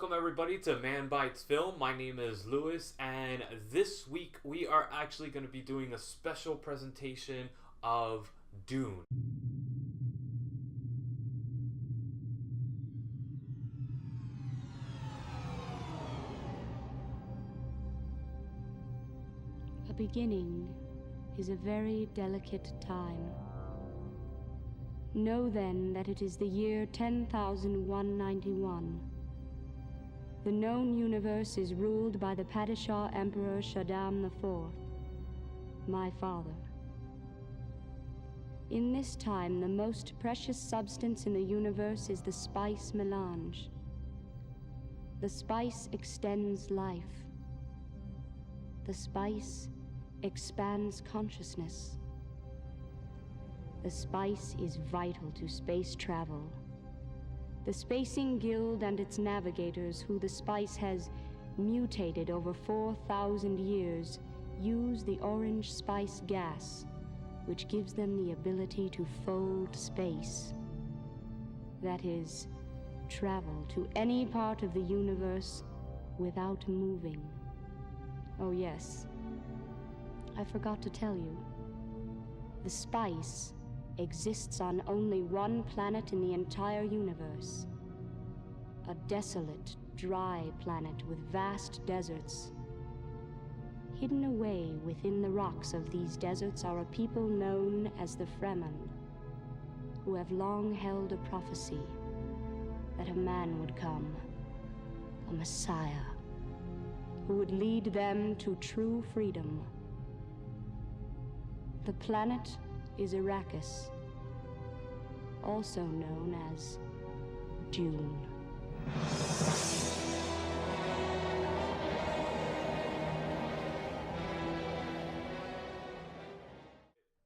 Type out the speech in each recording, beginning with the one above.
Welcome everybody to Man Bites Film. My name is Lewis, and this week we are actually going to be doing a special presentation of Dune. A beginning is a very delicate time. Know then that it is the year 10,191. The known universe is ruled by the Padishah Emperor Shaddam IV, my father. In this time, the most precious substance in the universe is the spice melange. The spice extends life. The spice expands consciousness. The spice is vital to space travel. The Spacing Guild and its navigators, who the spice has mutated over 4,000 years, use the orange spice gas, which gives them the ability to fold space. That is, travel to any part of the universe without moving. Oh yes, I forgot to tell you. The spice exists on only one planet in the entire universe. A desolate, dry planet with vast deserts. Hidden away within the rocks of these deserts are a people known as the Fremen, who have long held a prophecy that a man would come, a Messiah, who would lead them to true freedom. The planet is Arrakis, also known as Dune.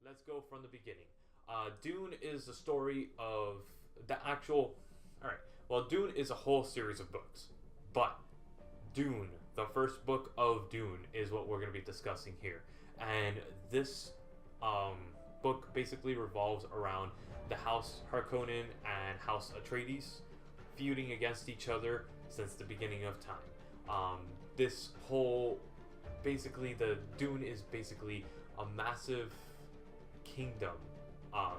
Let's go from the beginning. Dune is the story of the actual... Alright, well, Dune is a whole series of books, but Dune, the first book of Dune, is what we're going to be discussing here. And this book basically revolves around the House Harkonnen and House Atreides feuding against each other since the beginning of time. This whole, basically, the Dune is basically a massive kingdom,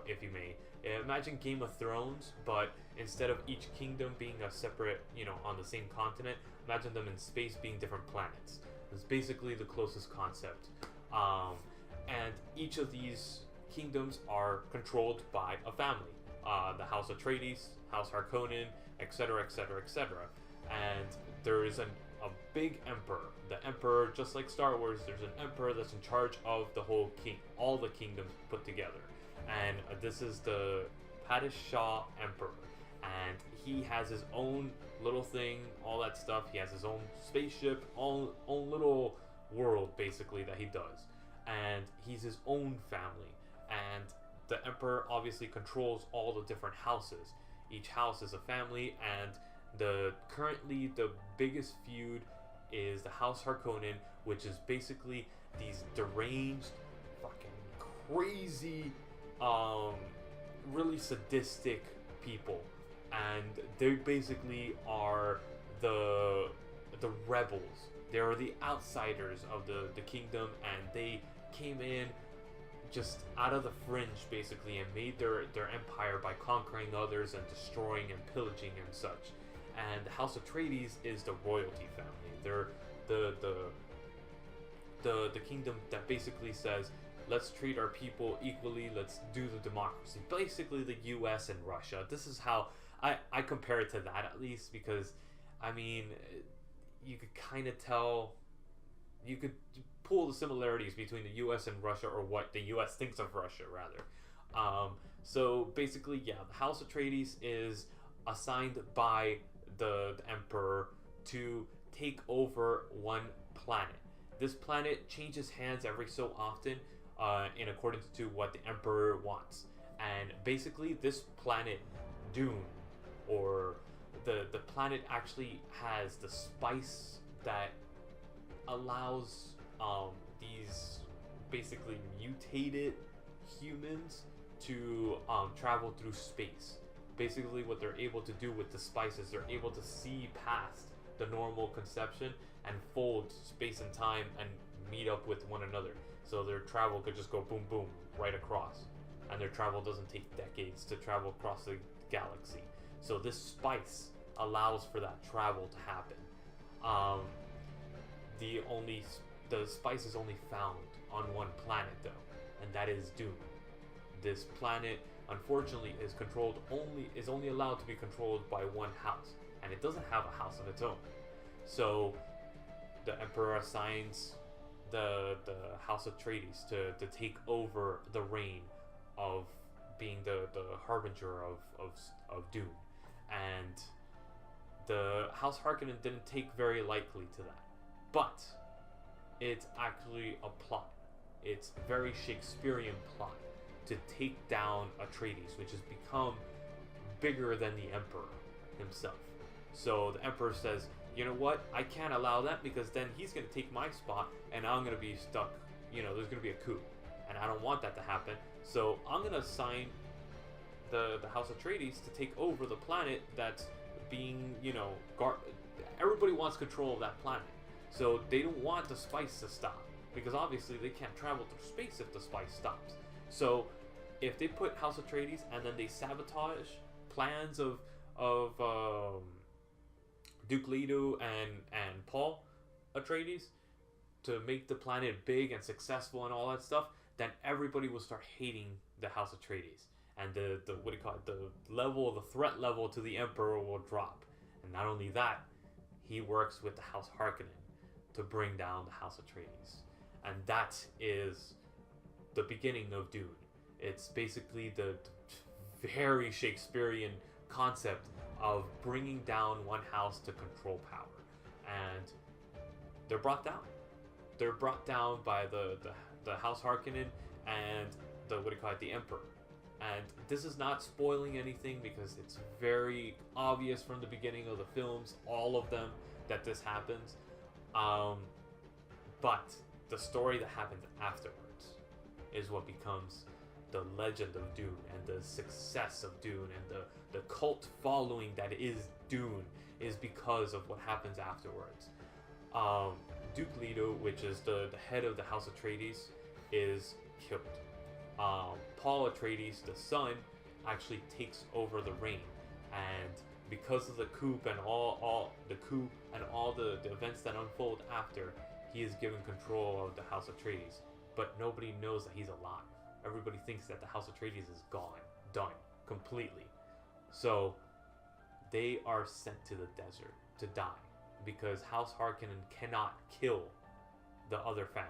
if you may. Imagine Game of Thrones, but instead of each kingdom being a separate, on the same continent, imagine them in space being different planets. It's basically the closest concept. And each of these kingdoms are controlled by a family. The House Atreides, House Harkonnen, etc., etc., etc. And there is a big emperor. The emperor, just like Star Wars, there's an emperor that's in charge of the whole all the kingdoms put together. And this is the Padishah Emperor. And he has his own little thing, all that stuff. He has his own spaceship, own little world, basically, that he does. And he's his own family. And the emperor obviously controls all the different houses. Each house is a family, and currently the biggest feud is the House Harkonnen, which is basically these deranged, fucking crazy, really sadistic people. And they basically are the rebels. They are the outsiders of the kingdom, and they came in just out of the fringe, basically, and made their empire by conquering others and destroying and pillaging and such. And the House Atreides is the royalty family. They're the kingdom that basically says, let's treat our people equally, let's do the democracy. Basically the US and Russia. This is how I compare it to that, at least, because, I mean, you could kind of tell, you could pull the similarities between the US and Russia, or what the US thinks of Russia, rather. So basically, yeah, the House Atreides is assigned by the Emperor to take over one planet. This planet changes hands every so often, in accordance to what the Emperor wants. And basically, this planet, Dune, or the planet actually has the spice that allows these basically mutated humans to travel through space. Basically, what they're able to do with the spices, they're able to see past the normal conception and fold space and time and meet up with one another. So their travel could just go boom boom right across. And their travel doesn't take decades to travel across the galaxy. So this spice allows for that travel to happen. The spice is only found on one planet though, and that is Dune. This planet, unfortunately, is only allowed to be controlled by one house, and it doesn't have a house of its own. So the Emperor assigns the House Atreides to take over the reign of being the harbinger of Dune, and the House Harkonnen didn't take very lightly to that, but it's actually a plot. It's a very Shakespearean plot to take down Atreides, which has become bigger than the Emperor himself. So the Emperor says, you know what, I can't allow that because then he's going to take my spot and I'm going to be stuck, there's going to be a coup. And I don't want that to happen. So I'm going to assign the House Atreides to take over the planet that's being, everybody wants control of that planet. So they don't want the spice to stop, because obviously they can't travel through space if the spice stops. So if they put House Atreides and then they sabotage plans of Duke Leto and Paul Atreides to make the planet big and successful and all that stuff, then everybody will start hating the House Atreides, and the the threat level to the Emperor will drop. And not only that, he works with the House Harkonnen to bring down the House Atreides, and that is the beginning of Dune. It's basically the very Shakespearean concept of bringing down one house to control power, and they're brought down. They're brought down by the House Harkonnen and the Emperor. And this is not spoiling anything because it's very obvious from the beginning of the films, all of them, that this happens. But the story that happens afterwards is what becomes the legend of Dune and the success of Dune, and the cult following that is Dune is because of what happens afterwards. Duke Leto, which is the head of the House Atreides, is killed. Paul Atreides, the son, actually takes over the reign, and because of the coup and all the events that unfold after, he is given control of the House Atreides. But nobody knows that he's alive. Everybody thinks that the House Atreides is gone, done, completely. So they are sent to the desert to die, because House Harkonnen cannot kill the other family,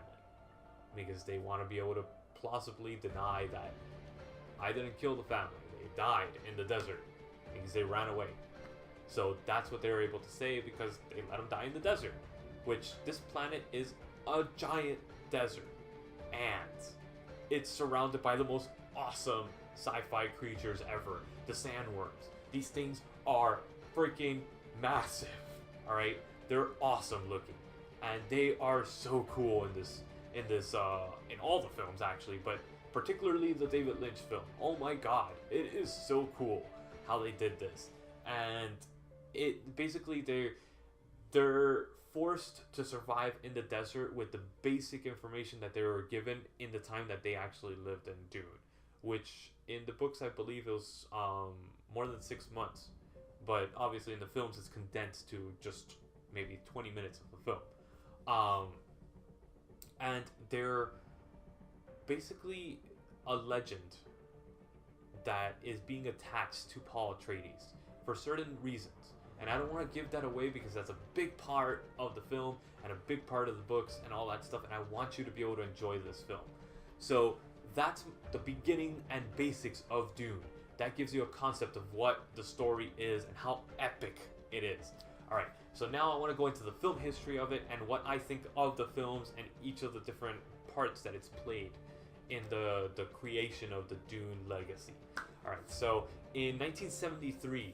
because they want to be able to plausibly deny that I didn't kill the family. They died in the desert because they ran away. So that's what they were able to say, because they let them die in the desert, which this planet is a giant desert, and it's surrounded by the most awesome sci-fi creatures ever, the sandworms. These things are freaking massive. All right, they're awesome looking, and they are so cool in all the films actually, but particularly the David Lynch film. Oh my god, it is so cool how they did this. And it basically they're forced to survive in the desert with the basic information that they were given in the time that they actually lived in Dune, which in the books I believe it was more than 6 months, but obviously in the films it's condensed to just maybe 20 minutes of the film. And they're basically a legend that is being attached to Paul Atreides for certain reasons. And I don't want to give that away because that's a big part of the film and a big part of the books and all that stuff, and I want you to be able to enjoy this film. So that's the beginning and basics of Dune. That gives you a concept of what the story is and how epic it is. Alright, so now I want to go into the film history of it and what I think of the films and each of the different parts that it's played in the creation of the Dune legacy. Alright, so in 1973,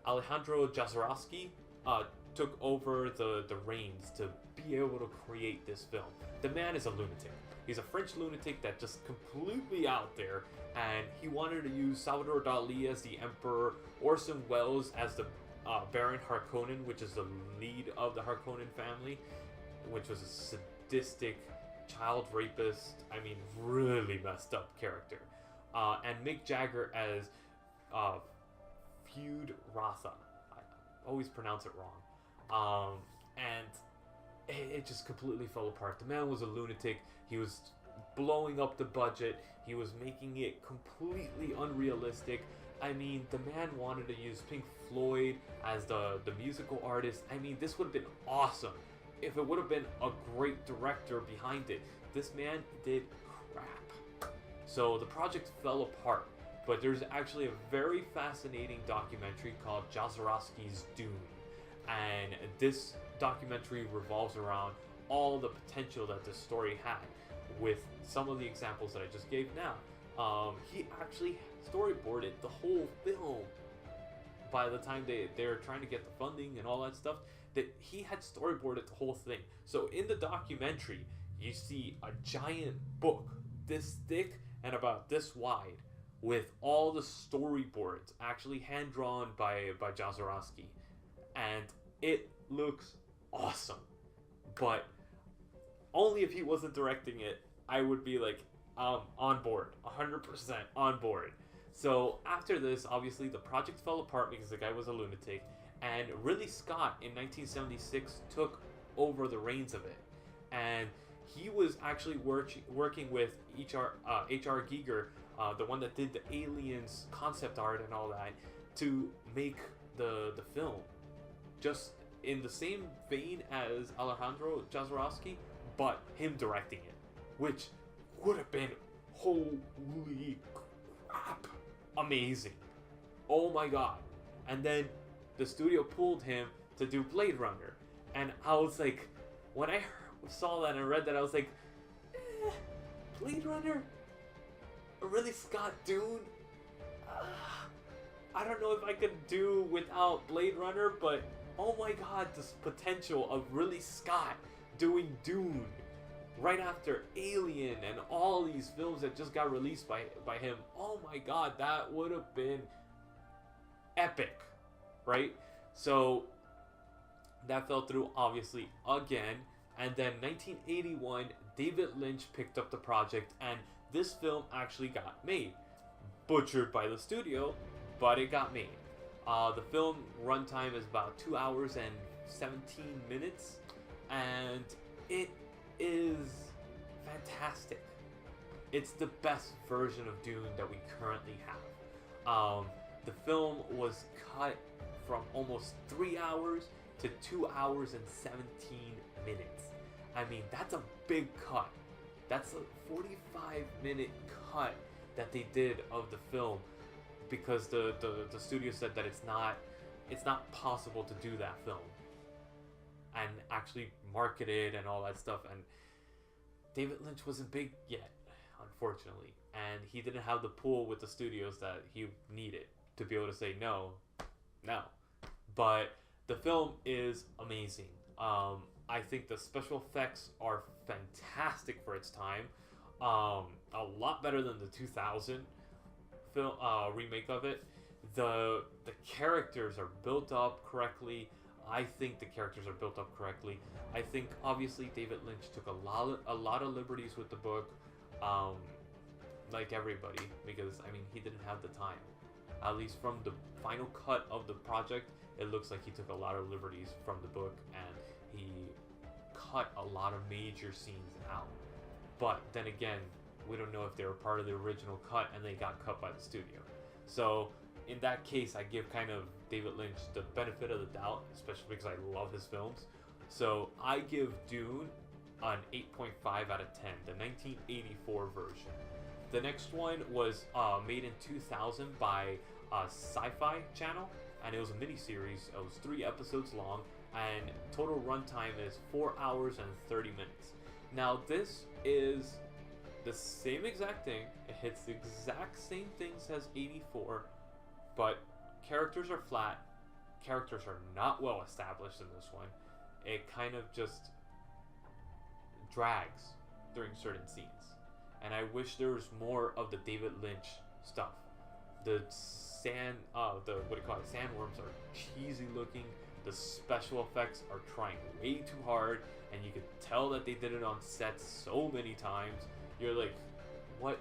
Alejandro Jodorowsky took over the reins to be able to create this film. The man is a lunatic. He's a French lunatic that just completely out there, and he wanted to use Salvador Dali as the Emperor, Orson Welles as the Baron Harkonnen, which is the lead of the Harkonnen family, which was a sadistic child rapist. I mean, really messed up character. And Mick Jagger as Feud Ratha. I always pronounce it wrong. And it just completely fell apart. The man was a lunatic. He was blowing up the budget. He was making it completely unrealistic. I mean, the man wanted to use Pink Floyd as the musical artist. I mean, this would have been awesome if it would have been a great director behind it. This man did crap. So the project fell apart. But there's actually a very fascinating documentary called Jodorowsky's Dune. And this documentary revolves around all the potential that this story had, with some of the examples that I just gave now. He actually storyboarded the whole film. By the time they're trying to get the funding and all that stuff, that he had storyboarded the whole thing. So in the documentary, you see a giant book this thick and about this wide, with all the storyboards actually hand drawn by Jodorowsky, and it looks awesome. But only if he wasn't directing it, I would be like, on board, 100% on board. So after this, obviously the project fell apart because the guy was a lunatic, and Ridley Scott in 1976 took over the reins of it, and he was actually working with H.R. Giger, the one that did the Aliens concept art and all that, to make the film, just in the same vein as Alejandro Jodorowsky, but him directing it, which would have been, holy crap, amazing. Oh my god. And then the studio pulled him to do Blade Runner, and I was like, when I saw that and read that, I was like, Blade Runner? Ridley Scott Dune? I don't know if I could do without Blade Runner, but oh my god, this potential of Ridley Scott doing Dune right after Alien and all these films that just got released by him. Oh my god, that would have been epic, right? So that fell through, obviously, again. And then 1981, David Lynch picked up the project, and this film actually got made. Butchered by the studio, but it got made. The film runtime is about 2 hours and 17 minutes, and it is fantastic. It's the best version of Dune that we currently have. The film was cut from almost 3 hours to 2 hours and 17 minutes. I mean, that's a big cut. That's a 45-minute cut that they did of the film, because the studio said that it's not possible to do that film and actually market it and all that stuff. And David Lynch wasn't big yet, unfortunately, and he didn't have the pull with the studios that he needed to be able to say no. But the film is amazing. I think the special effects are fantastic for its time. A lot better than the 2000 film remake of it. The characters are built up correctly. I think the characters are built up correctly. I think obviously David Lynch took a lot of liberties with the book, like everybody, because I mean, he didn't have the time. At least from the final cut of the project, it looks like he took a lot of liberties from the book, and he cut a lot of major scenes out. But then again, we don't know if they were part of the original cut and they got cut by the studio. So in that case, I give kind of David Lynch the benefit of the doubt, especially because I love his films. So I give Dune an 8.5 out of 10, the 1984 version. The next one was made in 2000 by Sci-Fi Channel, and it was a mini-series. It was 3 episodes long, and total runtime is 4 hours and 30 minutes. Now this is the same exact thing. It hits the exact same things as 84, but characters are flat. Characters are not well established in this one. It kind of just drags during certain scenes, and I wish there was more of the David Lynch stuff. the what do you call it, sandworms are cheesy looking. The special effects are trying way too hard, and you can tell that they did it on set so many times. You're like, what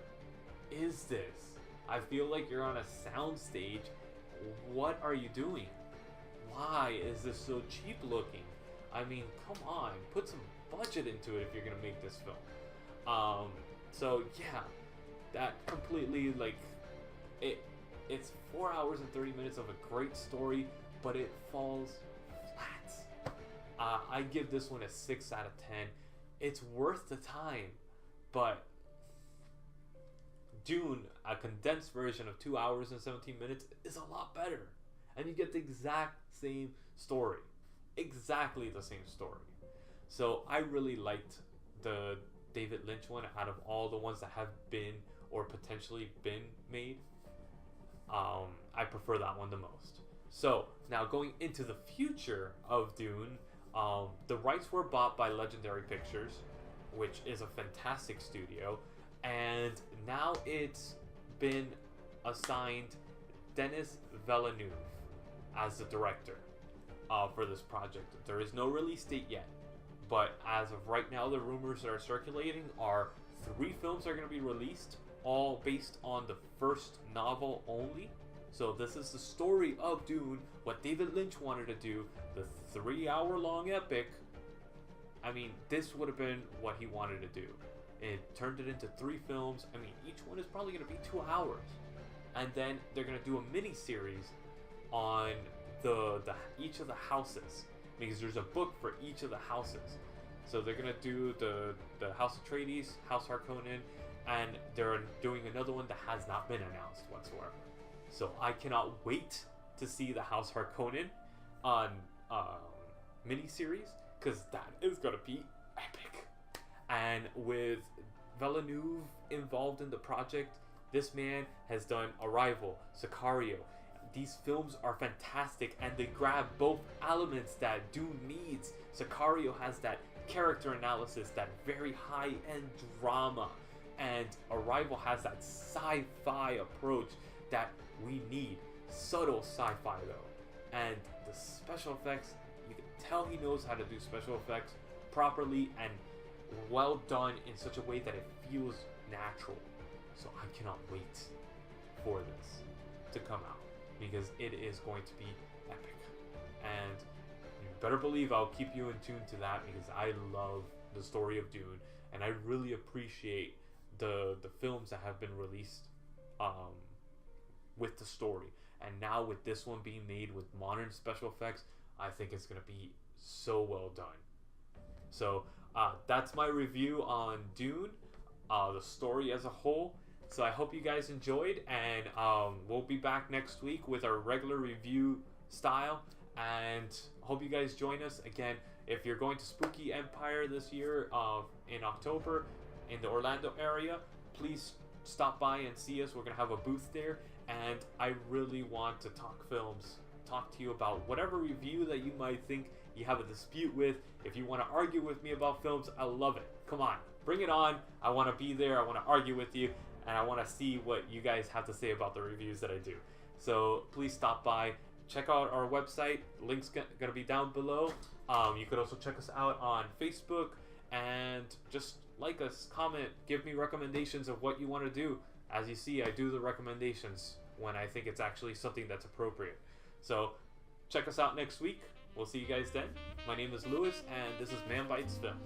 is this? I feel like you're on a sound stage. What are you doing? Why is this so cheap looking? I mean, come on, put some budget into it if you're gonna make this film. So yeah, that completely, like, it's 4 hours and 30 minutes of a great story, but it falls flat. I give this one a 6 out of 10. It's worth the time, but Dune, a condensed version of 2 hours and 17 minutes, is a lot better. And you get the exact same story. Exactly the same story. So I really liked the David Lynch one out of all the ones that have been or potentially been made. I prefer that one the most. So now going into the future of Dune, the rights were bought by Legendary Pictures, which is a fantastic studio, and now it's been assigned Denis Villeneuve as the director for this project. There is no release date yet, but as of right now, the rumors that are circulating are 3 films are going to be released, all based on the first novel only. So this is the story of Dune, what David Lynch wanted to do, the 3-hour-long epic. I mean, this would have been what he wanted to do. It turned it into 3 films. I mean, each one is probably going to be 2 hours. And then they're going to do a mini-series on each of the houses, because there's a book for each of the houses. So they're going to do the House Atreides, House Harkonnen, and they're doing another one that has not been announced whatsoever. So I cannot wait to see the House Harkonnen on miniseries, because that is going to be epic. And with Villeneuve involved in the project, this man has done Arrival, Sicario. These films are fantastic, and they grab both elements that Dune needs. Sicario has that character analysis, that very high-end drama, and Arrival has that sci-fi approach that we need. Subtle sci-fi though, and the special effects, you can tell he knows how to do special effects properly and well done in such a way that it feels natural. So I cannot wait for this to come out, because it is going to be epic. And you better believe I'll keep you in tune to that, because I love the story of Dune, and I really appreciate the films that have been released with the story. And now with this one being made with modern special effects, I think it's going to be so well done. So that's my review on Dune, the story as a whole. So I hope you guys enjoyed, and we'll be back next week with our regular review style, and hope you guys join us again. If you're going to Spooky Empire this year in October in the Orlando area, please stop by and see us. We're going to have a booth there, and I really want to talk films, talk to you about whatever review that you might think you have a dispute with. If you want to argue with me about films, I love it. Come on, bring it on. I want to be there. I want to argue with you, and I want to see what you guys have to say about the reviews that I do. So please stop by. Check out our website. Link's going to be down below. You could also check us out on Facebook, and just like us, comment, give me recommendations of what you want to do. As you see, I do the recommendations when I think it's actually something that's appropriate. So check us out next week. We'll see you guys then. My name is Lewis, and this is Man Bites Film.